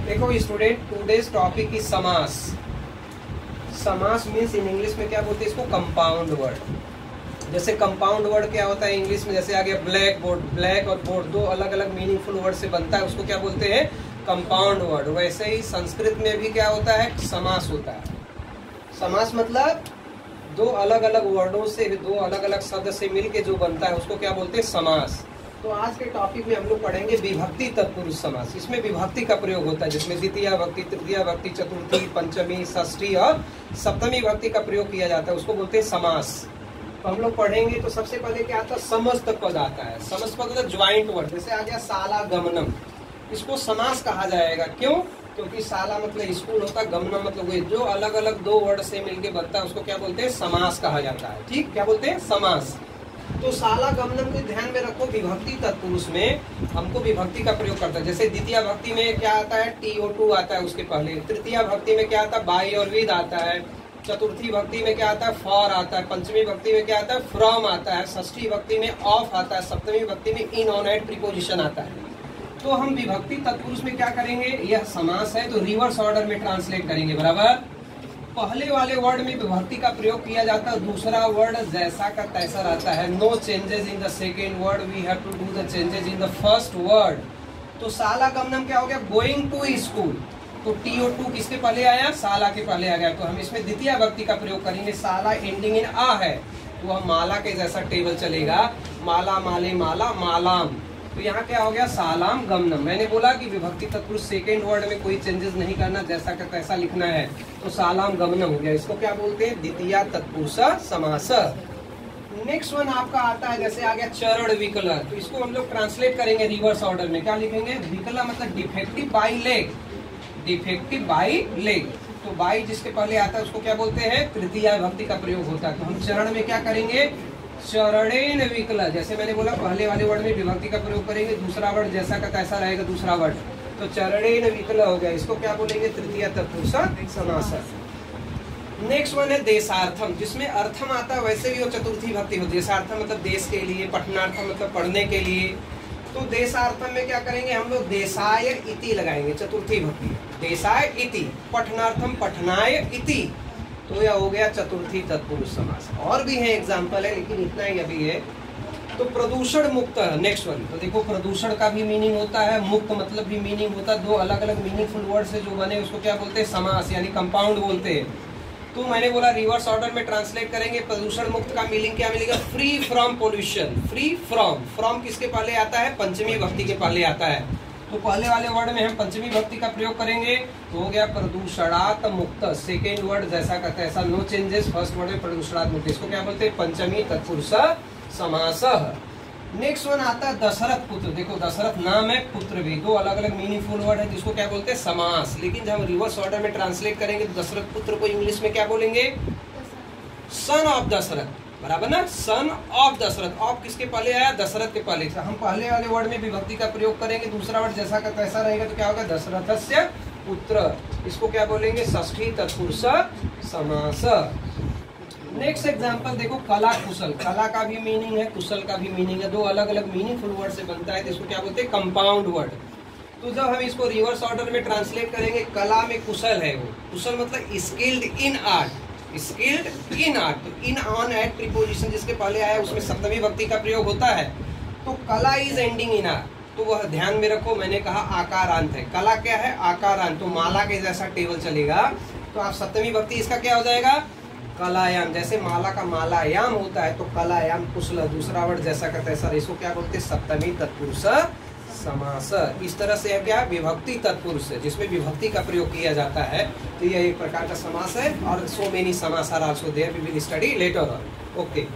देखो student, today's topic is समास। समास मीन्स इन इंग्लिश में क्या बोलते हैं इसको, कंपाउंड वर्ड। जैसे कंपाउंड वर्ड क्या होता है इंग्लिश में, जैसे आ गया ब्लैक बोर्ड, ब्लैक और बोर्ड दो अलग अलग मीनिंगफुल वर्ड से बनता है, उसको क्या बोलते हैं, कंपाउंड वर्ड। वैसे ही संस्कृत में भी क्या होता है, समास होता है। समास मतलब दो अलग अलग वर्डों से, दो अलग अलग शब्द से मिलके जो बनता है उसको क्या बोलते हैं, समास। तो आज के टॉपिक में हम लोग पढ़ेंगे विभक्ति तत्पुरुष समास। इसमें विभक्ति का प्रयोग होता है, जिसमें द्वितीय भक्ति, तृतीय भक्ति, चतुर्थी, पंचमी, षष्ठी और सप्तमी भक्ति का प्रयोग किया जाता है, उसको बोलते हैं समास। तो हम लोग पढ़ेंगे तो सबसे पहले क्या आता है, समस्त पद आता है। समस्त पद मतलब ज्वाइंट वर्ड, जैसे आ गया शाला गमनम, इसको समास कहा जाएगा। क्यों? क्योंकि शाला मतलब स्कूल होता है, गमनम मतलब वही, जो अलग अलग दो वर्ड से मिलके बनता है उसको क्या बोलते हैं, समास कहा जाता है। ठीक, क्या बोलते हैं, समास। तो शाला गमनम को ध्यान में रखो, विभक्ति तत्पुरुष में हमको विभक्ति का प्रयोग करता है। जैसे द्वितीय भक्ति में क्या आता है, TO2 आता है उसके पहले। तृतीय भक्ति में क्या आता है, बाई और विद आता है। चतुर्थी भक्ति में क्या आता है, फॉर आता है। पंचमी भक्ति में क्या आता है, फ्रॉम आता है। षष्ठी भक्ति में ऑफ आता है। सप्तमी भक्ति में इन, ऑन, एट प्रीपोजिशन आता है। तो हम विभक्ति तत्पुरुष में क्या करेंगे, यह समास है तो रिवर्स ऑर्डर में ट्रांसलेट करेंगे। बराबर, पहले वाले वर्ड में विभक्ति का प्रयोग किया जाता है, दूसरा वर्ड जैसा का तैसा रहता है। No changes in the second word, we have to do the changes in the first word. तो शाला गमनम क्या हो गया, गोइंग टू स्कूल। तो TO2 किसके पहले आया, शाला के पहले आ गया। तो हम इसमें द्वितीय भक्ति का प्रयोग करेंगे। शाला एंडिंग इन आ है तो वह माला के जैसा टेबल चलेगा, माला, माले, माला, मालाम। तो यहाँ क्या हो गया, शालाम गमनम। मैंने बोला कि विभक्ति तत्पुरुष सेकेंड वर्ड में कोई चेंजेस नहीं करना, जैसा का तैसा लिखना है। तो शालाम गमनम हो गया। इसको क्या बोलते हैं, द्वितीय तत्पुरुष समास। नेक्स्ट वन आपका आता है, जैसे आ गया चरण विकल। तो इसको हम लोग ट्रांसलेट करेंगे रिवर्स ऑर्डर में। क्या लिखेंगे, विकल मतलब defective by leg, defective by leg. तो बाई जिसके पहले आता है उसको क्या बोलते हैं, तृतीय भक्ति का प्रयोग होता है। तो हम चरण में क्या करेंगे, चरणेन विकल। जैसे मैंने बोला पहले वाले वर्ड में विभक्ति का प्रयोग करेंगे, दूसरा वर्ड जैसा का तैसा रहेगा दूसरा वर्ड। तो चरणेन विकल हो गया, इसको क्या बोलेंगे, तृतीय तत्पुरुष समास। नेक्स्ट वन है देशार्थम, जिसमें अर्थम आता है वैसे भी वो चतुर्थी भक्ति होती है। देशार्थम मतलब देश के लिए, पठनार्थम मतलब पढ़ने के लिए। तो देशार्थम में क्या करेंगे हम लोग, देशाय इति लगाएंगे, चतुर्थी भक्ति, देशाय इति। पठनार्थम पठनाय इति, तो यह हो गया चतुर्थी तत्पुरुष समास। और भी है एग्जाम्पल है, लेकिन इतना ही अभी है। तो प्रदूषण मुक्त, नेक्स्ट वन। तो देखो प्रदूषण का भी मीनिंग होता है, मुक्त मतलब भी मीनिंग होता है। दो अलग अलग मीनिंगफुल वर्ड से जो बने उसको क्या बोलते हैं, समास, यानी कंपाउंड बोलते हैं। तो मैंने बोला रिवर्स ऑर्डर में ट्रांसलेट करेंगे। प्रदूषण मुक्त का मीनिंग क्या मिलेगा, free from pollution. Free from, from किसके पहले आता है, पंचमी भक्ति के पहले आता है। तो पहले वाले वर्ड में हम पंचमी भक्ति का प्रयोग करेंगे, तो हो गया प्रदूषणात् मुक्त। सेकेंड वर्ड जैसा का तैसा, नो चेंजेस। फर्स्ट वर्ड में प्रदूषणात् मुक्त, इसको क्या बोलते हैं, पंचमी तत्पुरुष समास। नेक्स्ट वन आता है दशरथ पुत्र। देखो दशरथ नाम है, पुत्र भी, दो अलग अलग मीनिंगफुल वर्ड है जिसको क्या बोलते हैं, समास। लेकिन जब हम रिवर्स ऑर्डर में ट्रांसलेट करेंगे तो दशरथ पुत्र को इंग्लिश में क्या बोलेंगे, सन ऑफ दशरथ। बराबर ना, सन ऑफ दशरथ। ऑफ किसके पहले आया, दशरथ के पहले। हम पहले वाले वर्ड में विभक्ति का प्रयोग करेंगे, दूसरा वर्ड जैसा का तैसा रहेगा, तो क्या होगा, दशरथस्य पुत्र। इसको क्या बोलेंगे, षष्ठी तत्पुरुष समास। नेक्स्ट एग्जांपल देखो, कला कुशल। कला का भी मीनिंग है, कुशल का भी मीनिंग है, दो अलग अलग मीनिंगफुल वर्ड से बनता है, तो इसको क्या बोलते हैं, कंपाउंड वर्ड। तो जब हम इसको रिवर्स ऑर्डर में ट्रांसलेट करेंगे, कला में कुशल है वो, कुशल मतलब skilled in art, skilled in art. तो इन, ऑन, एट प्रीपोजिशन जिसके पहले आया उसमें सप्तमी भक्ति का प्रयोग होता है। तो कला इज एंडिंग इन आर्ट, तो वह ध्यान में रखो, मैंने कहा आकारांत है। कला क्या है, आकारांत। तो माला के जैसा टेबल चलेगा, तो आप सप्तमी भक्ति इसका क्या हो जाएगा, कलायाम। जैसे माला का मालायाम होता है, तो कलायाम कुशल, दूसरा वर्ड जैसा का तैसा, इसको क्या बोलते हैं, सप्तमी तत्पुरुष समास। इस तरह से है क्या, विभक्ति तत्पुरुष है, जिसमें विभक्ति का प्रयोग किया जाता है। तो यह एक प्रकार का समास है। और सो मेनी समास are also there, we will study later on. Okay.